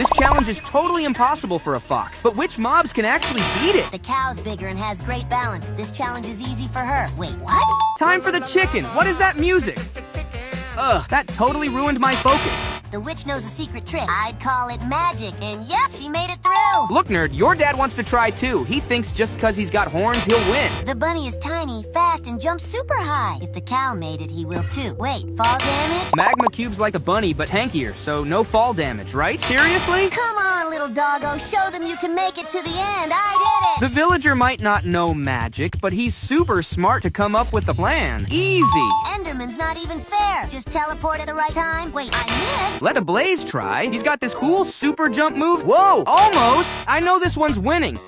This challenge is totally impossible for a fox, but which mobs can actually beat it? The cow's bigger and has great balance. This challenge is easy for her. Wait, what? Time for the chicken. What is that music? Ugh, that totally ruined my focus. The witch knows a secret trick. I'd call it magic, and yep, she made it through! Look, nerd, your dad wants to try too. He thinks just because he's got horns, he'll win. The bunny is tiny, fast, and jumps super high. If the cow made it, he will too. Wait, fall damage? Magma Cube's like a bunny, but tankier, so no fall damage, right? Seriously? Come on, little doggo, show them you can make it to the end. I did The it! villager might not know magic, but he's super smart to come up with a plan. Easy. Enderman's not even fair. Just teleport at the right time. Wait, I missed? Let a Blaze try. He's got this cool super jump move. Whoa, almost. I know this one's winning.